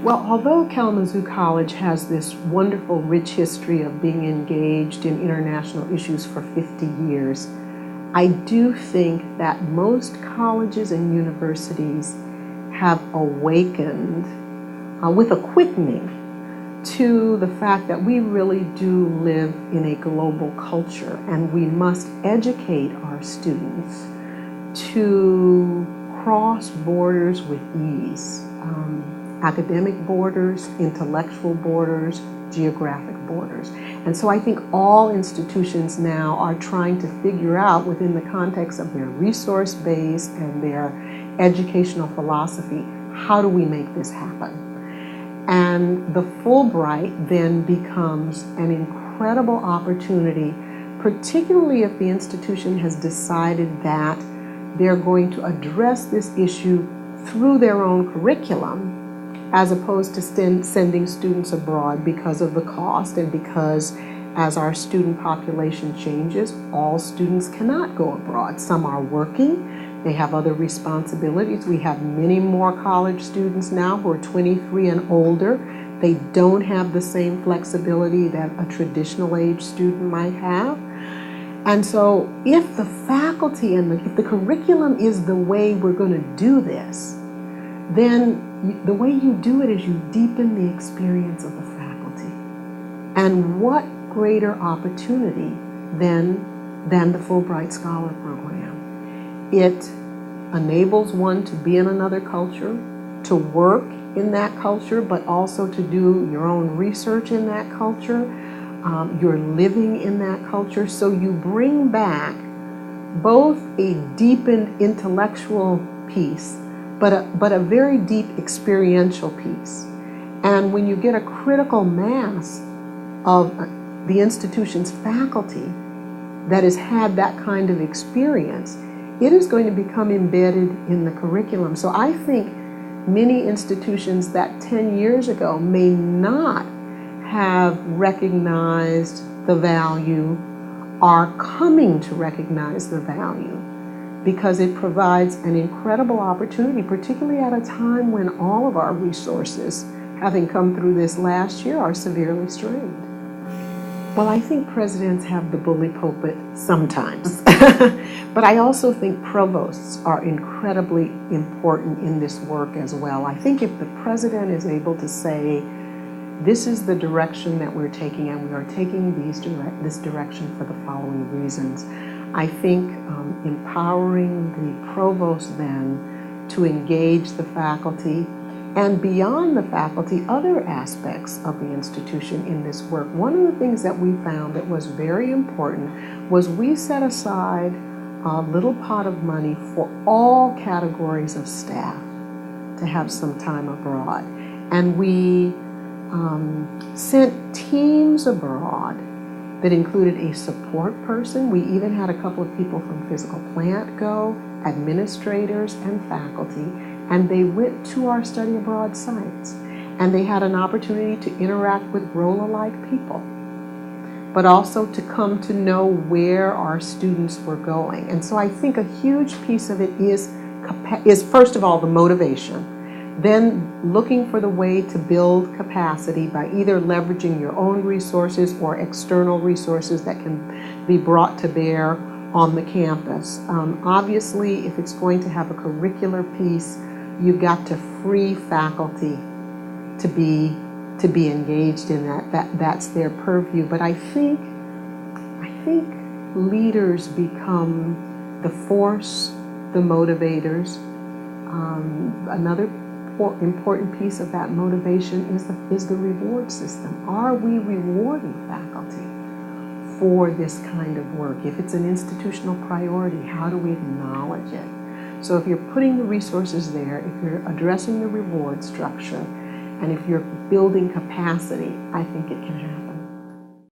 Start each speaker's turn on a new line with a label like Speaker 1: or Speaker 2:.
Speaker 1: Well, although Kalamazoo College has this wonderful, rich history of being engaged in international issues for 50 years, I do think that most colleges and universities have awakened with a quickening to the fact that we really do live in a global culture, and we must educate our students to cross borders with ease. Academic borders, intellectual borders, geographic borders. And so I think all institutions now are trying to figure out, within the context of their resource base and their educational philosophy, how do we make this happen? And the Fulbright then becomes an incredible opportunity, particularly if the institution has decided that they're going to address this issue through their own curriculum, as opposed to sending students abroad because of the cost and because as our student population changes, all students cannot go abroad. Some are working, they have other responsibilities. We have many more college students now who are 23 and older. They don't have the same flexibility that a traditional age student might have. And so if the faculty and if the curriculum is the way we're going to do this, then the way you do it is you deepen the experience of the faculty. And what greater opportunity than the Fulbright Scholar program? It enables one to be in another culture, to work in that culture, but also to do your own research in that culture. You're living in that culture, so you bring back both a deepened intellectual piece, but a very deep experiential piece. And when you get a critical mass of the institution's faculty that has had that kind of experience, it is going to become embedded in the curriculum. So I think many institutions that 10 years ago may not have recognized the value are coming to recognize the value, because it provides an incredible opportunity, particularly at a time when all of our resources, having come through this last year, are severely strained. Well, I think presidents have the bully pulpit sometimes, but I also think provosts are incredibly important in this work as well. I think if the president is able to say, this is the direction that we're taking, and we are taking this direction for the following reasons, I think empowering the provost then to engage the faculty, and beyond the faculty, other aspects of the institution in this work. One of the things that we found that was very important was we set aside a little pot of money for all categories of staff to have some time abroad. And we sent teams abroad that included a support person. We even had a couple of people from physical plant go, administrators and faculty, and they went to our study abroad sites. And they had an opportunity to interact with Rolla-like people, but also to come to know where our students were going. And so I think a huge piece of it is first of all, the motivation. Then looking for the way to build capacity by either leveraging your own resources or external resources that can be brought to bear on the campus. Obviously, if it's going to have a curricular piece, you've got to free faculty to be engaged in that. That's their purview. But I think leaders become the force, the motivators. Another important piece of that motivation is the reward system. Are we rewarding faculty for this kind of work? If it's an institutional priority, how do we acknowledge it? So if you're putting the resources there, if you're addressing the reward structure, and if you're building capacity, I think it can happen.